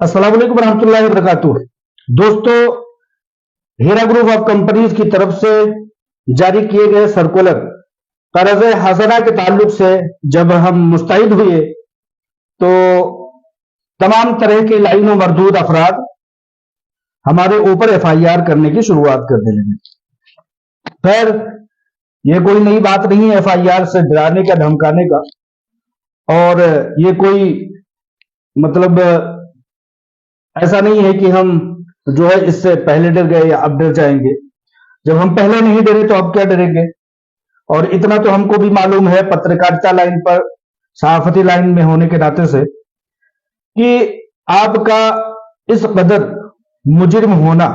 अस्सलाम वालेकुम रहमतुल्लाहि वबरकातुह। दोस्तों, हीरा ग्रुप ऑफ कंपनीज की तरफ से जारी किए गए सर्कुलर कर्ज हसना के ताल्लुक से जब हम मुस्तैद हुए तो तमाम तरह के लाइन और मरदूद अफराद हमारे ऊपर FIR करने की शुरुआत कर देने लगे। खैर, ये कोई नई बात नहीं है FIR से डराने का, धमकाने का, और ये कोई मतलब ऐसा नहीं है कि हम जो है इससे पहले डर गए या अब डर जाएंगे। जब हम पहले नहीं डरे तो अब क्या डरेंगे। और इतना तो हमको भी मालूम है पत्रकारिता लाइन पर, सहाफती लाइन में होने के नाते से, कि आपका इस कदर मुजरिम होना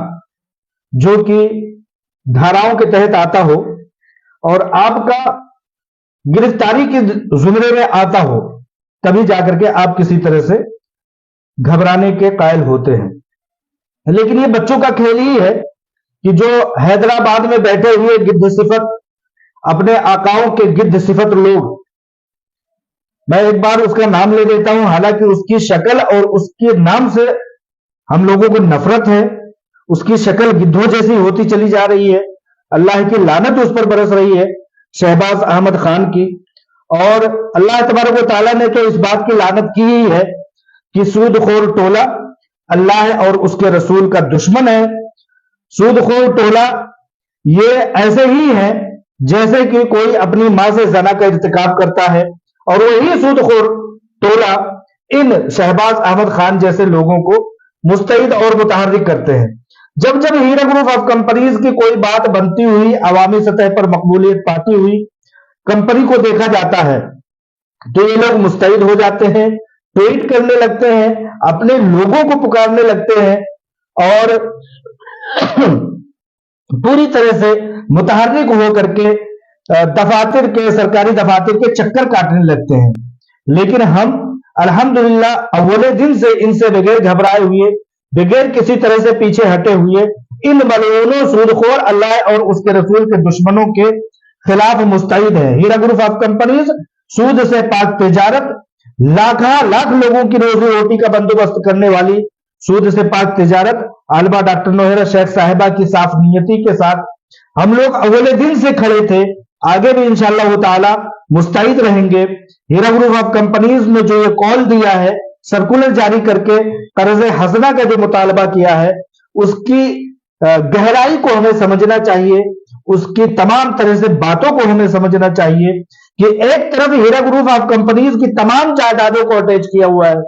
जो कि धाराओं के तहत आता हो और आपका गिरफ्तारी के जुमरे में आता हो, तभी जाकर के आप किसी तरह से घबराने के कायल होते हैं। लेकिन ये बच्चों का खेल ही है कि जो हैदराबाद में बैठे हुए गिद्ध सिफत, अपने आकाओं के गिद्ध सिफत लोग, मैं एक बार उसका नाम ले लेता हूं, हालांकि उसकी शक्ल और उसके नाम से हम लोगों को नफरत है। उसकी शक्ल गिद्धों जैसी होती चली जा रही है। अल्लाह की लानत उस पर बरस रही है, शहबाज अहमद खान की। और अल्लाह तबारक व तआला ने तो इस बात की लानत की ही है कि सूदखोर टोला अल्लाह और उसके रसूल का दुश्मन है। सूदखोर टोला ये ऐसे ही है जैसे कि कोई अपनी मां से ज़ना का इर्तिकाब करता है, और वही सूदखोर टोला इन शहबाज अहमद खान जैसे लोगों को मुस्तैद और मुतहर्रिक करते हैं। जब जब हीरा ग्रुप ऑफ कंपनीज की कोई बात बनती हुई, अवामी सतह पर मकबूलियत पाती हुई कंपनी को देखा जाता है, तो ये लोग मुस्तैद हो जाते हैं, ट्वीट करने लगते हैं, अपने लोगों को पुकारने लगते हैं और पूरी तरह से मुतहर्रिक होकर के दफातर के, सरकारी दफातर के चक्कर काटने लगते हैं। लेकिन हम अल्हम्दुलिल्लाह अव्वले दिन से इनसे बगैर घबराए हुए, बगैर किसी तरह से पीछे हटे हुए, इन मलऊनों सूदखोर अल्लाह और उसके रसूल के दुश्मनों के खिलाफ मुस्तैद है। हीरा ग्रुप ऑफ कंपनीज सूद से पाक तिजारत, लाख लोगों की रोजी रोटी का बंदोबस्त करने वाली सूद से पाक तिजारत, आलमा डॉक्टर नोहेरा शेख साहिबा की साफ नियति के साथ हम लोग अव्वले दिन से खड़े थे, आगे भी इंशाअल्लाह ताला मुस्तैद रहेंगे। हीरा ग्रुप ऑफ कंपनीज ने जो ये कॉल दिया है, सर्कुलर जारी करके कर्ज हसना का जो मुतालबा किया है, उसकी गहराई को हमें समझना चाहिए, उसकी तमाम तरह से बातों को हमें समझना चाहिए कि एक तरफ हीरा ग्रुप ऑफ कंपनीज की तमाम जायदादों को अटैच किया हुआ है,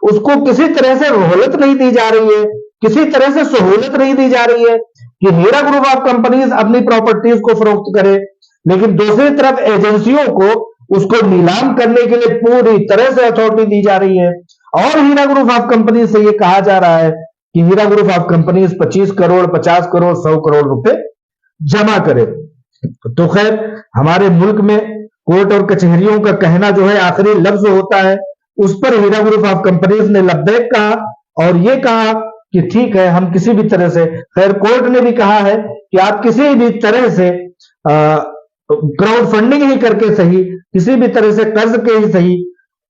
उसको किसी तरह से रोहलत नहीं दी जा रही है, किसी तरह से सहूलत नहीं दी जा रही है कि हीरा ग्रुप ऑफ कंपनीज अपनी प्रॉपर्टीज को फरोख्त करे। लेकिन दूसरी तरफ एजेंसियों को उसको नीलाम करने के लिए पूरी तरह से अथॉरिटी दी जा रही है, और हीरा ग्रुप ऑफ कंपनीज से यह कहा जा रहा है कि Heera group of companies 25 crore, 50 crore, 100 crore रुपए जमा करे। तो खैर, हमारे मुल्क में कोर्ट और कचहरियों का कहना जो है आखिरी लफ्ज होता है, उस पर हीरा ग्रुप ऑफ कंपनीज ने लब्बैक कहा और यह कहा कि ठीक है, हम किसी भी तरह से, खैर कोर्ट ने भी कहा है कि आप किसी भी तरह से क्राउड फंडिंग ही करके सही, किसी भी तरह से कर्ज के ही सही,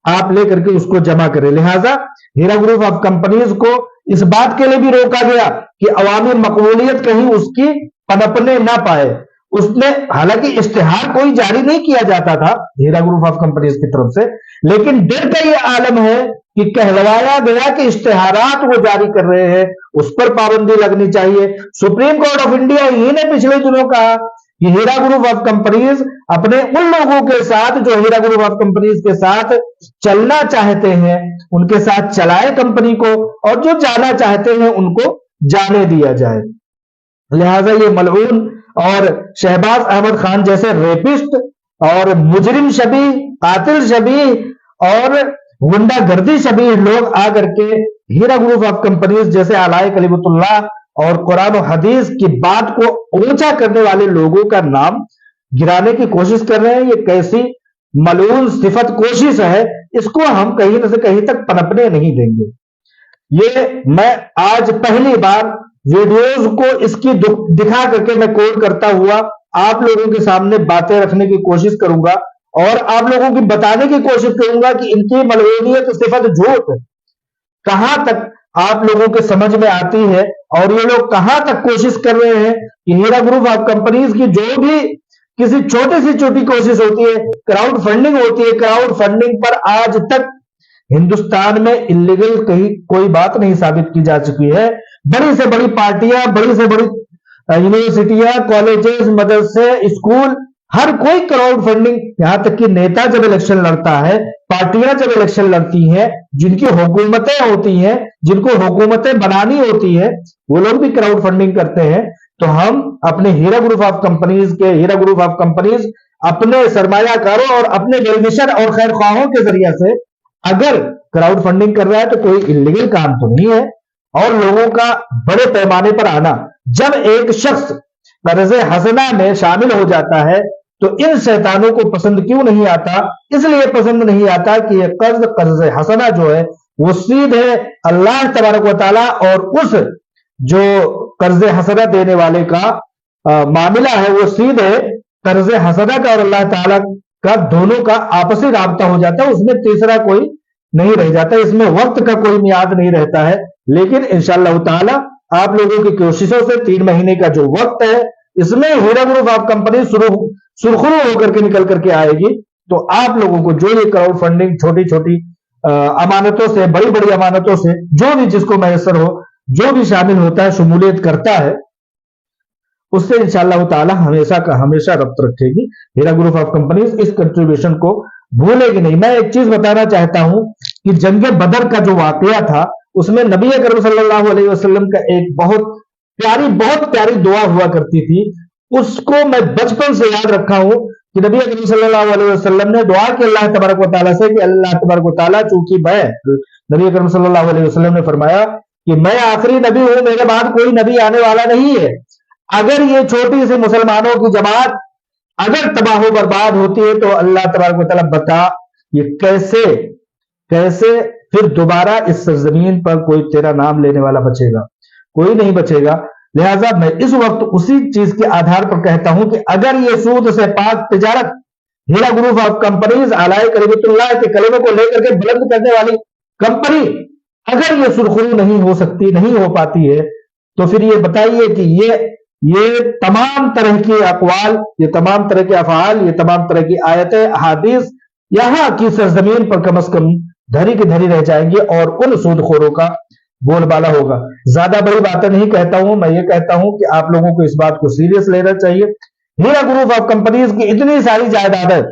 आप लेकर के उसको जमा करें। लिहाजा हीरा ग्रुप ऑफ कंपनीज को इस बात के लिए भी रोका गया कि अवामी मकबूलियत कहीं उसकी पनपने ना पाए। उसने हालांकि इश्तिहार कोई जारी नहीं किया जाता था हीरा ग्रुप ऑफ कंपनीज की तरफ से, लेकिन डर का यह आलम है कि कहलवाया गया कि इश्तिहारात वो जारी कर रहे हैं, उस पर पाबंदी लगनी चाहिए। सुप्रीम कोर्ट ऑफ इंडिया ही ने पिछले दिनों कहा कि हीरा ग्रुप ऑफ कंपनीज अपने उन लोगों के साथ जो हीरा ग्रुप ऑफ कंपनीज के साथ चलना चाहते हैं, उनके साथ चलाए कंपनी को, और जो जाना चाहते हैं उनको जाने दिया जाए। लिहाजा ये मलऊन और शहबाज अहमद खान जैसे रेपिस्ट और मुजरिम शबी, कातिल शबी और गुंडागर्दी शबी लोग आकर के हीरा ग्रुप ऑफ कंपनीज जैसे अलाए कलीमतुल्लाह और कुरान और हदीस की बात को ऊंचा करने वाले लोगों का नाम गिराने की कोशिश कर रहे हैं। ये कैसी मलून सिफत कोशिश है, इसको हम कहीं न से कहीं तक पनपने नहीं देंगे। ये मैं आज पहली बार वीडियोज को इसकी दिखा करके मैं कोड करता हुआ आप लोगों के सामने बातें रखने की कोशिश करूंगा और आप लोगों की बताने की कोशिश करूंगा कि इनकी मलूनियत सिफत झूठ कहां तक आप लोगों के समझ में आती है, और ये लोग कहां तक कोशिश कर रहे हैं कि हीरा ग्रुप ऑफ कंपनीज की जो भी किसी छोटी से छोटी कोशिश होती है, क्राउड फंडिंग होती है, क्राउड फंडिंग पर आज तक हिंदुस्तान में इलीगल कहीं कोई बात नहीं साबित की जा चुकी है। बड़ी से बड़ी पार्टियां, बड़ी से बड़ी यूनिवर्सिटियां, कॉलेजेस, मदरसे, स्कूल, हर कोई क्राउड फंडिंग, यहां तक कि नेता जब इलेक्शन लड़ता है, पार्टियां जब इलेक्शन लड़ती हैं, जिनकी हुकूमतें होती हैं, जिनको हुकूमतें बनानी होती है, वो लोग भी क्राउड फंडिंग करते हैं। तो हम अपने हीरा ग्रुप ऑफ कंपनीज अपने सरमायाकारों और अपने वेलविशर और खैर ख्वाहों के जरिए से अगर क्राउड फंडिंग कर रहा है तो कोई इलीगल काम तो नहीं है। और लोगों का बड़े पैमाने पर आना, जब एक शख्स कर्ज हसना में शामिल हो जाता है तो इन शैतानों को पसंद क्यों नहीं आता? इसलिए पसंद नहीं आता कि यह कर्ज हसना जो है वो सीधे अल्लाह तबारक व तआला और उस जो कर्ज हसना देने वाले का मामला है, वो सीधे कर्ज हसना का और अल्लाह ताला का दोनों का आपसी राब्ता हो जाता है, उसमें तीसरा कोई नहीं रह जाता, इसमें वक्त का कोई मियाद नहीं रहता है। लेकिन इंशाअल्लाह ताला आप लोगों की कोशिशों से 3 महीने का जो वक्त है, इसमें हीरा ग्रुप ऑफ कंपनी सुरखरू होकर के निकल करके आएगी। तो आप लोगों को जो ये क्राउड फंडिंग छोटी छोटी अमानतों से, बड़ी बड़ी अमानतों से, जो भी जिसको मैसर हो, जो भी शामिल होता है, शमूलियत करता है, उससे इंशाअल्लाह ताला हमेशा का हमेशा रब्त रखेगी। हीरा ग्रुप ऑफ कंपनीज इस कंट्रीब्यूशन को भूलेगी नहीं। मैं एक चीज बताना चाहता हूं कि जंग बदर का जो वाकया था, उसमें नबी अकरम सल्लल्लाहु अलैहि वसल्लम का एक बहुत प्यारी दुआ हुआ करती थी। उसको मैं बचपन से याद रखा हूं कि नबी अकरम सल्लल्लाहु अलैहि वसल्लम ने दुआ की अल्लाह तबारक व तआला से कि अल्लाह तबारक व तआला, चूंकि नबी अकरम सल्लल्लाहु अलैहि वसल्लम ने फरमाया कि मैं आखिरी नबी हूं, मेरे बाद कोई नबी आने वाला नहीं है। अगर ये छोटी सी मुसलमानों की जमात अगर तबाह बर्बाद होती है तो अल्लाह तबारक व तआला बता ये कैसे फिर दोबारा इस सरजमीन पर कोई तेरा नाम लेने वाला बचेगा? कोई नहीं बचेगा। लिहाजा मैं इस वक्त उसी चीज के आधार पर कहता हूं कि अगर ये सूद से पाक तिजारत हीरा ग्रुप ऑफ कंपनीज आलाए करीबतुल्लाह के कलमे को लेकर के बुलंद करने वाली कंपनी अगर ये सुरखरू नहीं हो सकती, नहीं हो पाती है, तो फिर ये बताइए कि ये तमाम तरह के अकवाल, ये तमाम तरह के अफआल, ये तमाम तरह की आयतें, अहादीस यहां की सरजमीन पर कम से कम धरी की धरी रह जाएंगी और उन सूदखोरों का बोलबाला होगा। ज्यादा बड़ी बातें नहीं कहता हूं, मैं ये कहता हूं कि आप लोगों को इस बात को सीरियस लेना चाहिए। हीरा ग्रुप ऑफ कंपनीज की इतनी सारी जायदादें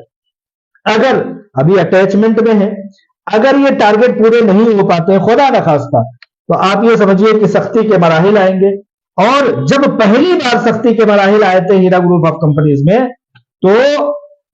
अगर अभी अटैचमेंट में है, अगर ये टारगेट पूरे नहीं हो पाते हैं, खुदा न खास्ता, तो आप ये समझिए कि सख्ती के मराहिल आएंगे। और जब पहली बार सख्ती के मराहिल आए थे हीरा ग्रुप ऑफ कंपनीज में, तो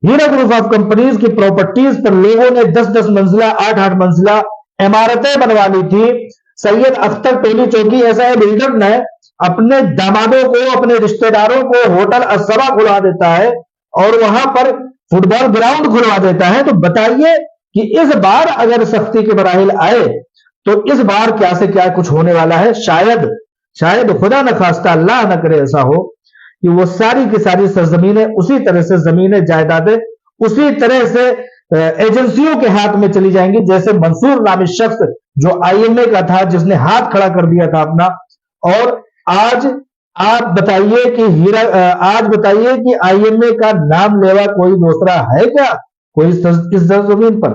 हीरा ग्रुप ऑफ कंपनीज की प्रॉपर्टीज पर लोगों ने 10-10 मंजिला, 8-8 मंजिला इमारतें बनवा ली थी। सैयद अख्तर टोली चौकी ऐसा है बिल्डर ने अपने दामादों को, अपने रिश्तेदारों को होटल असबा खुलवा देता है और वहां पर फुटबॉल ग्राउंड खुलवा देता है। तो बताइए कि इस बार अगर सख्ती के मराहिल आए तो इस बार क्या से क्या कुछ होने वाला है। शायद खुदा न खास्ता, अल्लाह न करे ऐसा हो कि वो सारी की सारी सरजमीनें उसी तरह से, जमीनें, जायदादें उसी तरह से एजेंसियों के हाथ में चली जाएंगी जैसे मंसूर नामी शख्स जो आईएमए का था, जिसने हाथ खड़ा कर दिया था अपना। और आज आप बताइए कि आईएमए का नाम लेवा कोई दूसरा है क्या? कोई इस जमीन पर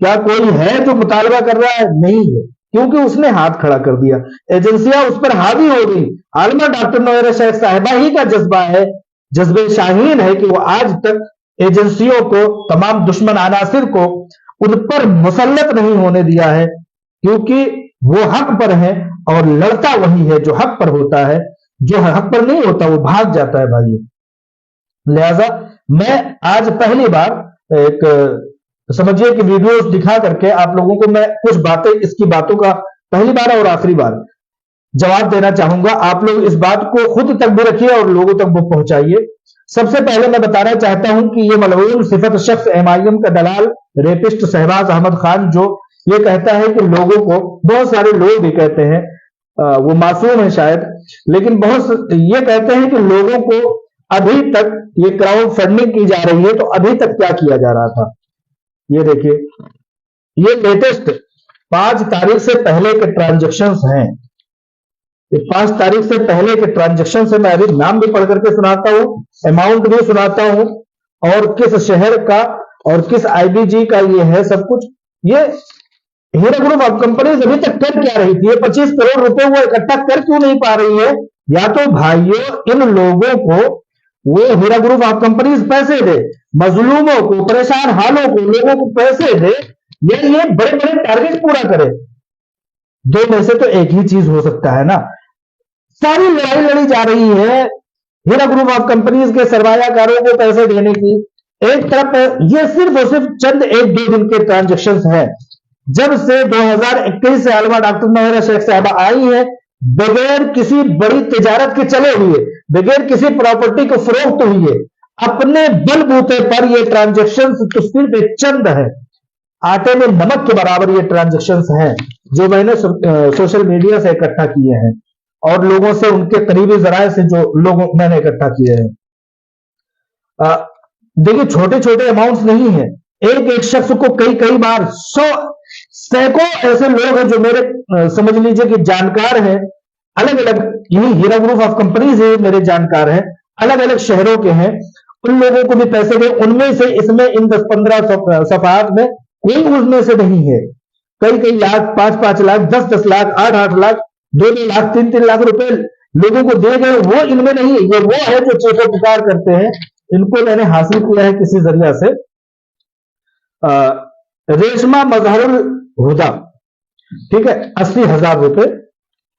क्या कोई है जो मुतालबा कर रहा है? नहीं है, क्योंकि उसने हाथ खड़ा कर दिया, एजेंसियां उस पर हावी हो गई। आलमा डॉक्टर नौरा शेख साहिबा ही का जज्बा है, जज्बे शाहीन है कि वो आज तक एजेंसियों को, तमाम दुश्मन अनासिर को उन पर मुसल्लत नहीं होने दिया है, क्योंकि वो हक पर है और लड़ता वही है जो हक पर होता है। जो हक पर नहीं होता वो भाग जाता है भाइयों। लिहाजा मैं आज पहली बार एक समझिए कि वीडियोस दिखा करके आप लोगों को मैं कुछ बातें, इसकी बातों का पहली बार और आखिरी बार जवाब देना चाहूंगा। आप लोग इस बात को खुद तक भी रखिए और लोगों तक वो पहुंचाइए। सबसे पहले मैं बताना चाहता हूं कि ये मलऊन सिफत शख्स एमआईएम का दलाल, रेपिस्ट शहबाज अहमद खान, जो ये कहता है कि लोगों को, बहुत सारे लोग भी कहते हैं, वो मासूम है शायद, लेकिन बहुत ये कहते हैं कि लोगों को अभी तक ये क्राउड फंडिंग की जा रही है, तो अभी तक क्या किया जा रहा था। ये देखिए, ये लेटेस्ट 5 तारीख से पहले के ट्रांजेक्शन्स हैं। ये 5 तारीख से पहले के ट्रांजेक्शन से मैं अभी नाम भी पढ़ करके सुनाता हूं, अमाउंट भी सुनाता हूं, और किस शहर का और किस आईबीजी का ये है सब कुछ। ये हीरा ग्रुप ऑफ कंपनीज अभी तक कर क्या रही थी? 25 करोड़ रुपए वो इकट्ठा कर क्यों नहीं पा रही है? या तो भाइयों इन लोगों को वो हीरा ग्रुप ऑफ कंपनीज पैसे दे, मजलूमों को, परेशान हालों को, लोगों को पैसे दे, या ये बड़े बड़े टारगेट पूरा करे। दो में से तो एक ही चीज हो सकता है ना। सारी लड़ाई लड़ी जा रही है हीरा ग्रुप ऑफ कंपनीज के सरमायाकारों को पैसे देने की। एक तरफ ये सिर्फ और सिर्फ चंद 1-2 दिन के ट्रांजेक्शन्स हैं। जब से 2021 से आलमा डॉक्टर नौहरा शेख साहबा आई है, बगैर किसी बड़ी तिजारत के चले हुए, बगैर किसी प्रॉपर्टी को फरोख्त हुए, अपने बलबूते पर ये ट्रांजेक्शन्स तो सिर्फ एक चंद है, आटे में नमक के बराबर ये ट्रांजेक्शन्स हैं जो मैंने सोशल मीडिया से इकट्ठा किए हैं और लोगों से, उनके करीबी जराए से जो लोगों मैंने इकट्ठा किए हैं। देखिए छोटे छोटे अमाउंट्स नहीं है। एक एक शख्स को कई बार 100 सैकड़ों ऐसे लोग हैं जो मेरे समझ लीजिए कि जानकार हैं, अलग अलग, यही हीरा ग्रुप ऑफ कंपनीज है मेरे जानकार हैं, अलग अलग शहरों के हैं, उन लोगों को भी पैसे दे। उनमें से इसमें इन 10-15 सफात में कोई उनमें से नहीं है। कई लाख, 5-5 लाख, 10-10 लाख, 8-8 लाख, 2-2 लाख, 3-3 लाख रुपए लोगों को दे गए, वो इनमें नहीं है। ये वो है जो चीखो पुकार करते हैं। इनको मैंने हासिल किया है किसी जरिया से। रेशमा मजहरुल हुदा, ठीक है, 80,000 रुपए।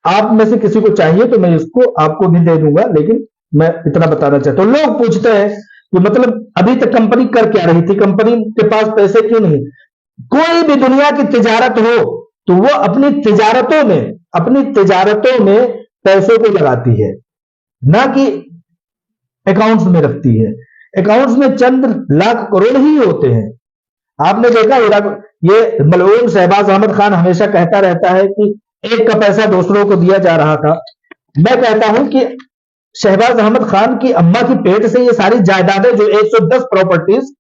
आप में से किसी को चाहिए तो मैं इसको आपको भी दे दूंगा, लेकिन मैं इतना बताना चाहता हूं। लोग पूछते हैं कि मतलब अभी तक कंपनी कर क्या रही थी, कंपनी के पास पैसे क्यों नहीं? कोई भी दुनिया की तिजारत हो तो वो अपनी तिजारतों में पैसों को लगाती है, ना कि अकाउंट्स में रखती है। अकाउंट्स में चंद लाख करोड़ ही होते हैं। आपने देखा ये मलऊन शहबाज अहमद खान हमेशा कहता रहता है कि एक का पैसा दूसरों को दिया जा रहा था। मैं कहता हूं कि शहबाज अहमद खान की अम्मा की पेट से ये सारी जायदादें जो 110 प्रॉपर्टीज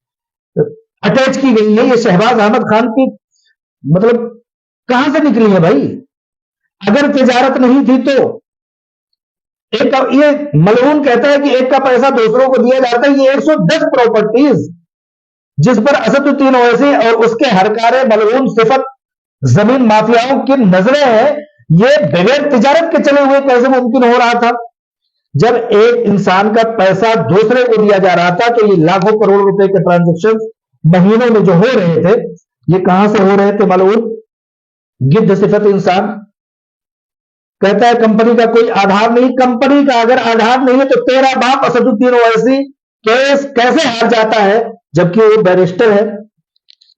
अटैच की गई है, ये शहबाज अहमद खान की मतलब कहां से निकली है भाई? अगर तिजारत नहीं थी तो एक का, ये मलऊन कहता है कि एक का पैसा दूसरों को दिया जाता है। ये 110 प्रॉपर्टीज जिस पर असदुद्दीन ओवैसी और उसके हरकारे मलऊन सिफत जमीन माफियाओं की नजरें हैं, ये बगैर तिजारत के चले हुए कैसे मुमकिन हो रहा था? जब एक इंसान का पैसा दूसरे को दिया जा रहा था तो ये लाखों करोड़ रुपए के ट्रांजेक्शन महीनों में जो हो रहे थे, ये कहां से हो रहे थे? मलऊन गिद्ध सिफत इंसान कहता है कंपनी का कोई आधार नहीं। कंपनी का अगर आधार नहीं है तो तेरा बाप असदुद्दीन ओवैसी केस कैसे हार जाता है जबकि वो बैरिस्टर है?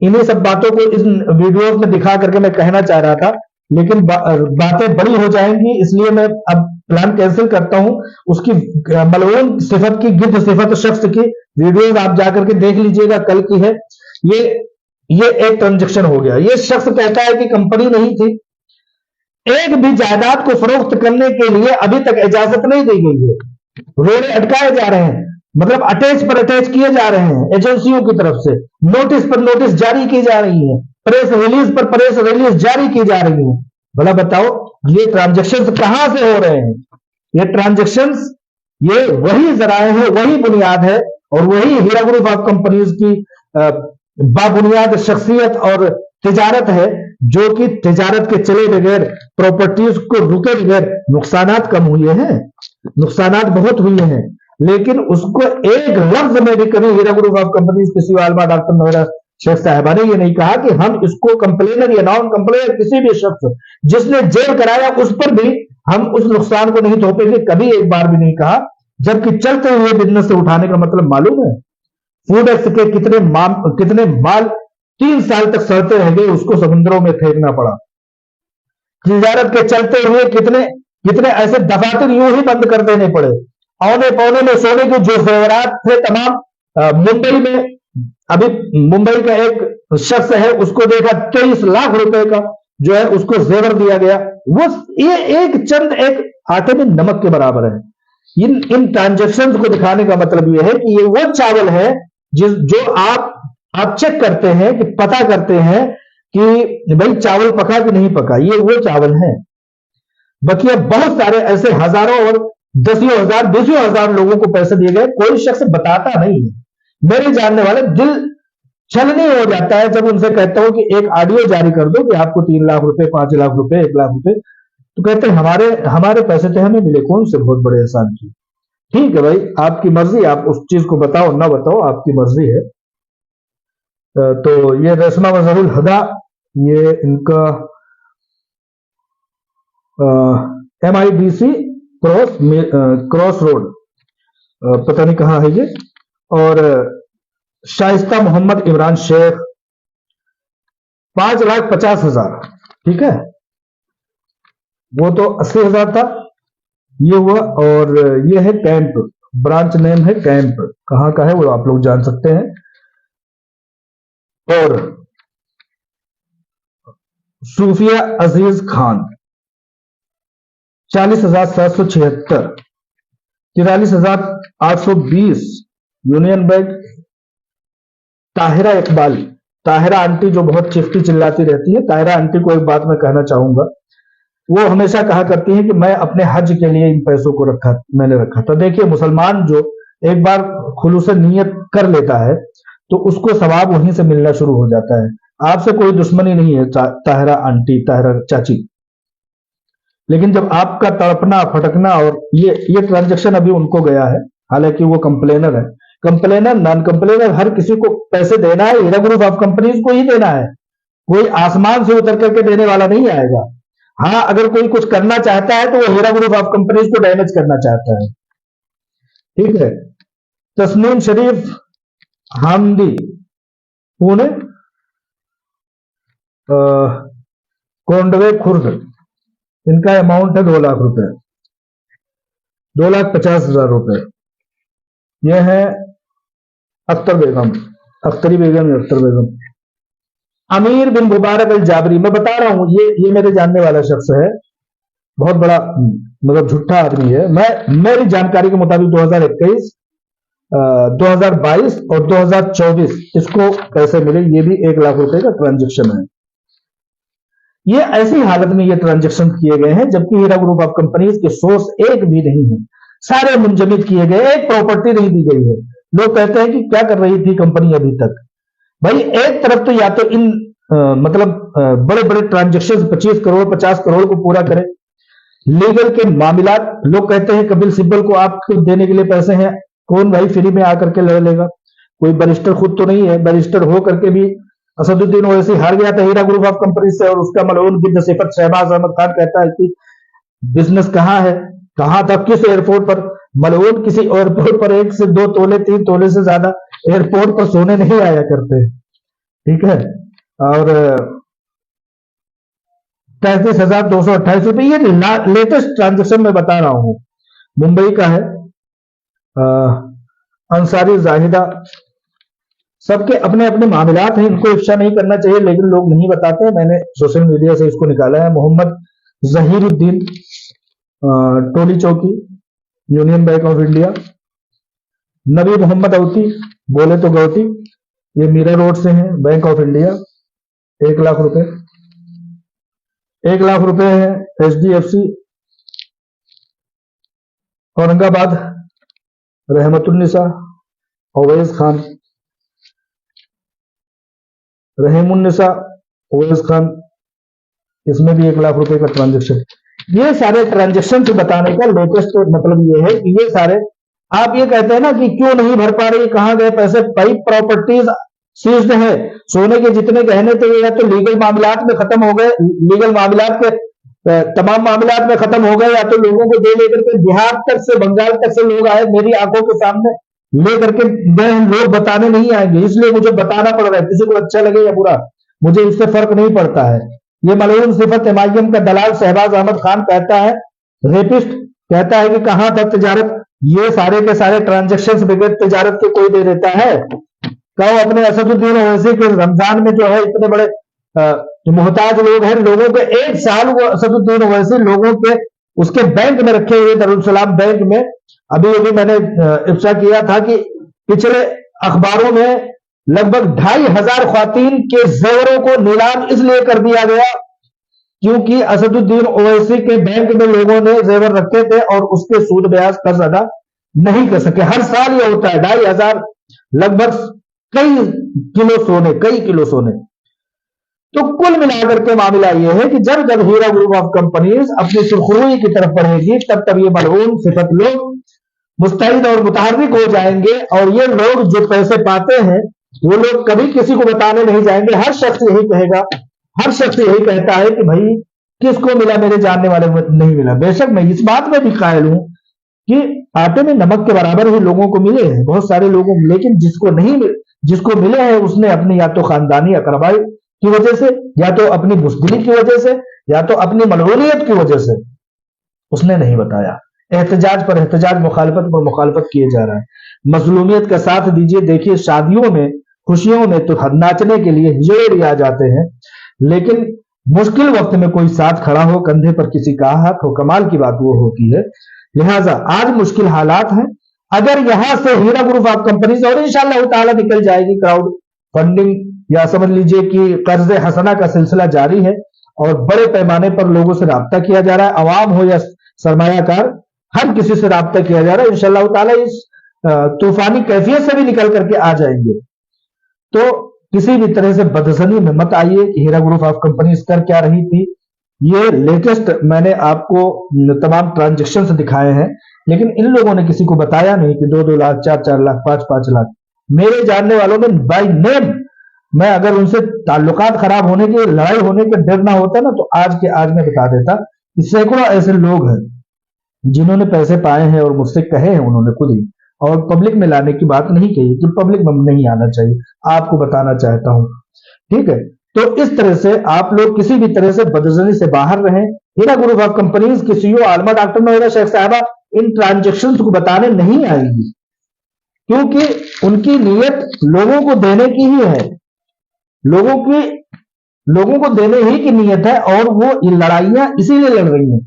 इन्हीं सब बातों को इस वीडियो में दिखा करके मैं कहना चाह रहा था, लेकिन बातें बड़ी हो जाएंगी, इसलिए मैं अब प्लान कैंसिल करता हूं। उसकी मलऊन सिफत की, गिद्ध सिफत शख्स की वीडियो आप जाकर के देख लीजिएगा, कल की है। ये एक ट्रांजेक्शन हो गया। ये शख्स कहता है कि कंपनी नहीं थी। एक भी जायदाद को फरोख्त करने के लिए अभी तक इजाजत नहीं दी गई है। रोड़े अटकाए जा रहे हैं, मतलब अटैच पर अटैच किए जा रहे हैं एजेंसियों की तरफ से, नोटिस पर नोटिस जारी की जा रही है, प्रेस रिलीज पर प्रेस रिलीज जारी की जा रही है। भला बताओ ये ट्रांजेक्शन्स कहां से हो रहे हैं? ये ट्रांजेक्शन्स, ये वही जराए है, वही बुनियाद है, और वही हीरा ग्रुप ऑफ कंपनीज की बाबुनियाद शख्सियत और तिजारत है, जो कि तिजारत के चले बगैर, प्रॉपर्टीज को रुके बगैर नुकसानात कम हुए हैं, नुकसानात बहुत हुए हैं, लेकिन उसको एक लफ्ज में भी कभी हीरा ग्रुप ऑफ कंपनीज किसी आलमा डॉक्टर नौहरा शेख साहबा ने ये नहीं कहा कि हम इसको कंप्लेनर या नॉन कंप्लेनर किसी भी शख्स जिसने जेल कराया उस पर भी हम उस नुकसान को नहीं थोपेंगे, कभी एक बार भी नहीं कहा। जबकि चलते हुए बिजनेस से उठाने का मतलब मालूम है? फूड एक्ट के कितने माल 3 साल तक सड़ते रह गए, उसको समुद्रों में फेंकना पड़ा। तिजारत के चलते हुए कितने ऐसे दफातर यूं ही बंद कर देने पड़े। औने पौने में सोने के जो जेवरात थे तमाम, मुंबई में अभी मुंबई का एक शख्स है, उसको देखा 23 लाख रुपए का जो है उसको जेवर दिया गया। वो ये एक आटे में नमक के बराबर है। इन ट्रांजेक्शन्स को दिखाने का मतलब यह है कि ये वो चावल है जो आप चेक करते हैं, कि पता करते हैं कि भाई चावल पका कि नहीं पका, ये वो चावल है। बकिया बहुत सारे ऐसे हजारों और दसियों हजार बीसियों हजार लोगों को पैसे दिए गए, कोई शख्स बताता नहीं है। मेरे जानने वाले दिल छलनी हो जाता है जब उनसे कहता हूं कि एक ऑडियो जारी कर दो कि आपको 3 लाख रुपए, 5 लाख रुपए, 1 लाख रुपए, तो कहते हैं हमारे हमारे पैसे तो हमें मिले, कौन से बहुत बड़े एहसान की। ठीक है भाई, आपकी मर्जी, आप उस चीज को बताओ ना बताओ, आपकी मर्जी है। तो ये रेशमा मजहरुल हदा, ये इनका MIDC क्रॉस रोड, पता नहीं कहाँ है ये। और शाइस्ता मोहम्मद इमरान शेख 5,50,000, ठीक है, वो तो 80,000 था, ये हुआ। और ये है कैंप, ब्रांच नेम है कैंप, कहां का है वो आप लोग जान सकते हैं। और Sufiya Aziz Khan 40,776, 43,820 union bank. Tahira Iqbal, Tahira aunty जो बहुत चिफ्टी चिल्लाती रहती है, ताहिरा आंटी को एक बात मैं कहना चाहूंगा, वो हमेशा कहा करती है कि मैं अपने हज के लिए इन पैसों को मैंने रखा था। देखिए, मुसलमान जो एक बार खुलूस नीयत कर लेता है तो उसको सवाब वहीं से मिलना शुरू हो जाता है। आपसे कोई दुश्मनी नहीं है ताहिरा आंटी, ताहिरा चाची, लेकिन जब आपका तड़पना फटकना, और ये ट्रांजेक्शन अभी उनको गया है, हालांकि वो कंप्लेनर है, कंप्लेनर नॉन कंप्लेनर हर किसी को पैसे देना है, हीरा ग्रुप ऑफ कंपनीज को ही देना है, कोई आसमान से उतर करके देने वाला नहीं आएगा। हाँ, अगर कोई कुछ करना चाहता है तो वो हीरा ग्रुप ऑफ कंपनीज को डैमेज करना चाहता है, ठीक है। तस्नीम शरीफ हामदी, पुणे, कोंडवे खुर्द, इनका अमाउंट है 2 लाख रुपए, 2,50,000 रुपए। यह है अख्तर बेगम, अख्तरी बेगम, अख्तर बेगम। अमीर बिन मुबारक अल जाबरी, मैं बता रहा हूं, ये मेरे जानने वाला शख्स है, बहुत बड़ा मतलब झूठा आदमी है। मेरी जानकारी के मुताबिक 2021, 2022 और 2024 इसको पैसे मिले, ये भी 1 लाख रुपए का ट्रांजेक्शन है। ये ऐसी हालत में ये ट्रांजेक्शन किए गए हैं जबकि हीरा ग्रुप ऑफ कंपनीज के सोर्स एक भी नहीं है, सारे मुंजमद किए गए, एक प्रॉपर्टी नहीं दी गई है। लोग कहते हैं कि क्या कर रही थी कंपनी अभी तक। भाई, एक तरफ तो या तो इन मतलब बड़े बड़े ट्रांजेक्शन 25 करोड़ 50 करोड़ को पूरा करें, लीगल के मामलात, लोग कहते हैं कपिल सिब्बल को आपको देने के लिए पैसे हैं, कौन भाई फ्री में आकर के लड़ लेगा, कोई बैरिस्टर खुद तो नहीं है, बैरिस्टर हो करके भी असदुद्दीन ओवैसी हार गया था हीरा ग्रुप ऑफ कंपनी से, और उसका मलऊन गिद्ध सिफत शहबाज अहमद खान कहता है कि बिजनेस कहां है, कहां था, किस एयरपोर्ट पर। मलऊन किसी एयरपोर्ट पर 1 से 2 तोले 3 तोले से ज्यादा एयरपोर्ट पर सोने नहीं आया करते, ठीक है। और 33,228 रुपए, ये लेटेस्ट ट्रांजेक्शन में बता रहा हूं, मुंबई का है। अंसारी जाहिदा, सबके अपने अपने मामलात हैं, इनको इफ्शा नहीं करना चाहिए लेकिन लोग नहीं बताते, मैंने सोशल मीडिया से इसको निकाला है। मोहम्मद जहीरुद्दीन, टोली चौकी, यूनियन बैंक ऑफ इंडिया। नबी मोहम्मद अवती, बोले तो गौती, ये मीरा रोड से हैं, बैंक ऑफ इंडिया, 1 लाख रुपए। 1 लाख रुपए है HDFC औरंगाबाद, रहमतुन्निसा ओवैस खान, रहीमुन्निसा ओवैस खान, इसमें भी 1 लाख रुपए का ट्रांजेक्शन। ये सारे ट्रांजेक्शन से बताने का लेटेस्ट मतलब ये है कि ये सारे, आप ये कहते हैं ना कि क्यों नहीं भर पा रही, कहां गए पैसे, कई प्रॉपर्टीज सीज्ड है, सोने के जितने गहने थे या तो लीगल मामलात में खत्म हो गए, लीगल मामलात के तमाम मामलात में खत्म हो गए, या तो लोगों को दे लेकर के बिहार तक से बंगाल तक से लोग आए मेरी आंखों के सामने लेकर के गए, लोग बताने नहीं आएंगे, इसलिए मुझे बताना पड़ रहा है, किसी को अच्छा लगे या बुरा मुझे इससे फर्क नहीं पड़ता है। ये मलऊन सिफत MIM का दलाल शहबाज अहमद खान कहता है, रेपिस्ट कहता है कि कहां तक तिजारत, ये सारे के सारे ट्रांजेक्शन बगैर तिजारत के कोई दे देता है। कहो अपने असदुद्दीन ओवैसी के रमजान में जो है इतने बड़े जो मोहताज लोग हैं, लोगों के 1 साल वो असदुद्दीन ओवैसी लोगों के उसके बैंक में रखे हुए, दारुल सलाम बैंक में। अभी मैंने इफ्शा किया था कि पिछले अखबारों में लगभग 2500 ख्वातीन के जेवरों को नीलाम इसलिए कर दिया गया क्योंकि असदुद्दीन ओवैसी के बैंक में लोगों ने जेवर रखे थे और उसके सूद ब्याज कर्ज अदा नहीं कर सके। हर साल ये होता है, 2500 लगभग कई किलो सोने। तो कुल मिलाकर के मामला यह है कि जब जब हीरा ग्रुप ऑफ कंपनीज अपनी सुरखरुई की तरफ बढ़ेगी तब तब ये मलऊन सिफत लोग मुस्तैद और मुतहर्रिक हो जाएंगे, और ये लोग जो पैसे पाते हैं वो लोग कभी किसी को बताने नहीं जाएंगे। हर शख्स यही कहेगा, हर शख्स यही कहता है कि भाई किसको मिला, मेरे जानने वाले को नहीं मिला। बेशक मैं इस बात में भी कायल हूं कि आटे में नमक के बराबर ही लोगों को मिले हैं, बहुत सारे लोगों, लेकिन जिसको मिले हैं उसने अपनी या तो खानदानी अकरबाई की वजह से, या तो अपनी बुज़दिली की वजह से, या तो अपनी मलऊनियत की वजह से उसने नहीं बताया। एहतजाज पर एहतजाज, मुखालफत पर मुखालफत किए जा रहा है। मजलूमियत का साथ दीजिए। देखिए शादियों में, खुशियों में तो नाचने के लिए हिजड़े भी आ जाते हैं, लेकिन मुश्किल वक्त में कोई साथ खड़ा हो, कंधे पर किसी का हाथ हो, कमाल की बात वो होती है। लिहाजा आज मुश्किल हालात हैं, अगर यहां से हीरा ग्रुप ऑफ कंपनीज और इंशाअल्लाह ताला निकल जाएगी, क्राउड फंडिंग या समझ लीजिए कि कर्ज हसना का सिलसिला जारी है और बड़े पैमाने पर लोगों से राब्ता किया जा रहा है, अवाम हो या सरमायाकार, हर किसी से राब्ता किया जा रहा है। इंशाअल्लाह ताला इस तूफानी कैफियत से भी निकल करके आ जाएंगे। तो किसी भी तरह से बदजनी में मत आइए कि हीरा ग्रुप ऑफ कंपनीज कर क्या रही थी। ये लेटेस्ट मैंने आपको तमाम ट्रांजेक्शन दिखाए हैं, लेकिन इन लोगों ने किसी को बताया नहीं कि 2-2 लाख, 4-4 लाख, 5-5 लाख। मेरे जानने वालों में बाय नेम, मैं अगर उनसे ताल्लुकात खराब होने के, लड़ाई होने के डर ना होता ना तो आज के आज मैं बता देता कि सैकड़ों ऐसे लोग हैं जिन्होंने पैसे पाए हैं और मुझसे कहे हैं उन्होंने खुद ही, और पब्लिक में लाने की बात नहीं कही कि पब्लिक में नहीं आना चाहिए, आपको बताना चाहता हूं। ठीक है, तो इस तरह से आप लोग किसी भी तरह से बदजनी से बाहर रहें। हीरा ग्रुप ऑफ कंपनीज की सीईओ आलमा डॉक्टर नोएरा शेख साहबा इन ट्रांजेक्शन को बताने नहीं आएंगी, क्योंकि उनकी नीयत लोगों को देने की ही है, लोगों को देने ही की नीयत है, और वो ये लड़ाइयां इसीलिए लड़ रही हैं।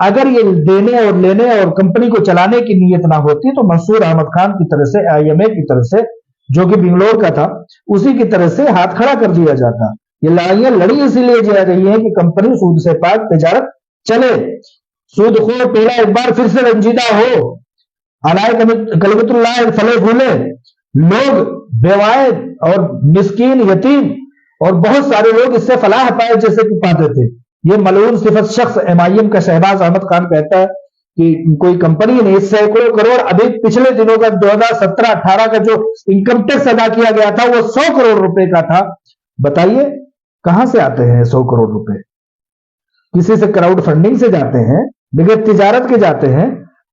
अगर ये देने और लेने और कंपनी को चलाने की नीयत ना होती तो मंसूर अहमद खान की तरह से, आईएमए की तरह से, जो कि बेंगलोर का था, उसी की तरह से हाथ खड़ा कर दिया जाता। ये लड़ाइयां लड़ी इसीलिए जा रही है कि कंपनी सूद से पाक तिजारत चले, सूदखोर पीला एक बार फिर से रंजीदा हो, अलाय कलबतुल्लाह फले फूले, लोग बेवाए और मिस्कीन, यतीम और बहुत सारे लोग इससे फलाह पाए जैसे कि पाते थे। ये मलऊन सिफत शख्स एमआईएम का शहबाज अहमद खान कहता है कि कोई कंपनी ने सैकड़ों करोड़, अभी पिछले दिनों का 2017-18 का जो इनकम टैक्स अदा किया गया था वो 100 करोड़ रुपए का था। बताइए कहां से आते हैं 100 करोड़ रुपए? किसी से क्राउड फंडिंग से जाते हैं, बगैर तिजारत के जाते हैं,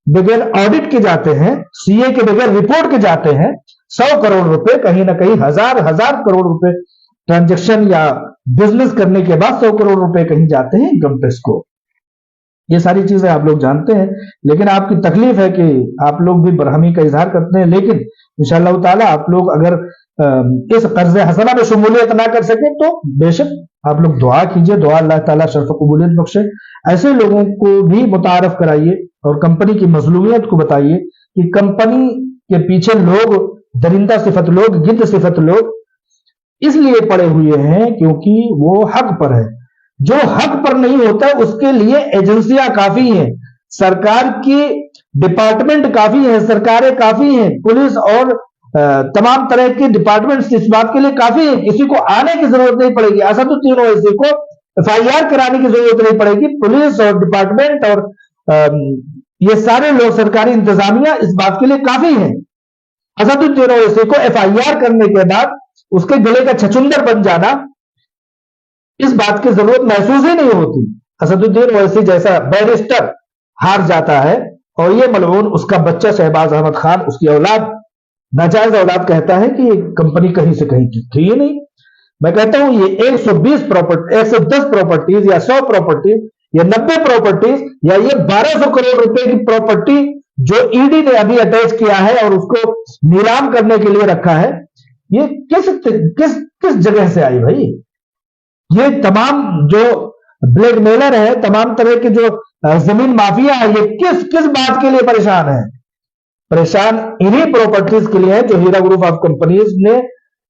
बगैर ऑडिट के जाते हैं, सीए के बगैर रिपोर्ट के जाते हैं। 100 करोड़ रुपए, कहीं ना कहीं हजार करोड़ रुपए ट्रांजैक्शन या बिजनेस करने के बाद 100 करोड़ रुपए कहीं जाते हैं इनकम टैक्स को। ये सारी चीजें आप लोग जानते हैं, लेकिन आपकी तकलीफ है कि आप लोग भी बरहमी का इजहार करते हैं। लेकिन इंशाअल्लाह ताला आप लोग अगर इस कर्ज हसना में शमूलियत ना कर सके तो बेशक आप लोग दुआ कीजिए, दुआ अल्लाह ताला शर्फ कबूलियत बख्शे। ऐसे लोगों को भी मुतारफ कराइए और कंपनी की मजलूमियत को बताइए कि कंपनी के पीछे लोग, दरिंदा सिफत लोग, गिद्ध सिफत लोग इसलिए पड़े हुए हैं क्योंकि वो हक पर है। जो हक पर नहीं होता उसके लिए एजेंसियां काफी हैं, सरकार की डिपार्टमेंट काफी है, सरकारें काफी हैं, पुलिस और तमाम तरह के डिपार्टमेंट्स इस बात के लिए काफी है। किसी को आने की जरूरत नहीं पड़ेगी, असदुद्दीन ओवैसी को एफआईआर कराने की जरूरत नहीं पड़ेगी। पुलिस और डिपार्टमेंट और ये सारे लोग, सरकारी इंतजामिया इस बात के लिए काफी है। असदुद्दीन ओवैसी को एफआईआर करने के बाद उसके गले का छछुंदर बन जाना, इस बात की जरूरत महसूस ही नहीं होती। असदुद्दीन ओवैसी जैसा बैरिस्टर हार जाता है और ये मलऊन उसका बच्चा शहबाज अहमद खान, उसकी औलाद, नाजायज औलाद कहता है कि ये कंपनी कहीं से कहीं की थी ही नहीं। मैं कहता हूं ये 110 प्रॉपर्टीज या 100 प्रॉपर्टीज या 90 प्रॉपर्टीज या ये 1200 करोड़ रुपए की प्रॉपर्टी जो ईडी ने अभी अटैच किया है और उसको नीलाम करने के लिए रखा है, ये किस जगह से आई भाई? ये तमाम जो ब्लैकमेलर है, तमाम तरह के जो जमीन माफिया है, ये किस बात के लिए परेशान है? परेशान इन्हीं प्रॉपर्टीज के लिए है जो हीरा ग्रुप ऑफ कंपनीज ने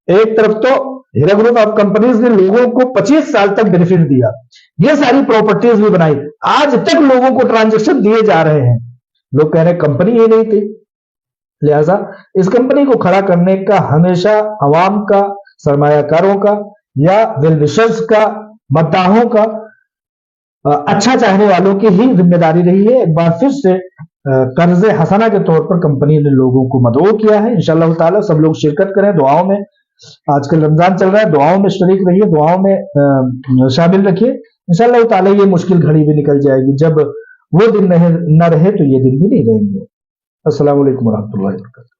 एक तरफ तो हीरा ग्रुप ऑफ कंपनीज ने लोगों को 25 साल तक बेनिफिट दिया, ये सारी प्रॉपर्टीज भी बनाई, आज तक लोगों को ट्रांजेक्शन दिए जा रहे हैं, लोग कह रहे हैं कंपनी ही नहीं थी। लिहाजा इस कंपनी को खड़ा करने का हमेशा अवाम का, सरमायाकारों का या वेल विशर्स का, मद्दाहों का, अच्छा चाहने वालों की ही जिम्मेदारी रही है। एक बार फिर से कर्ज हसना के तौर पर कंपनी ने लोगों को मदऊ किया है। इंशाअल्लाह ताला सब लोग शिरकत करें, दुआओं में, आजकल रमजान चल रहा है, दुआओं में शरीक रहिए, दुआओं में शामिल रखिए। इंशाअल्लाह ताला ये मुश्किल घड़ी भी निकल जाएगी, जब वो दिन न रहे तो ये दिन भी नहीं रहेंगे। अस्सलाम वालेकुम रहमतुल्लाहि व बरकातहू।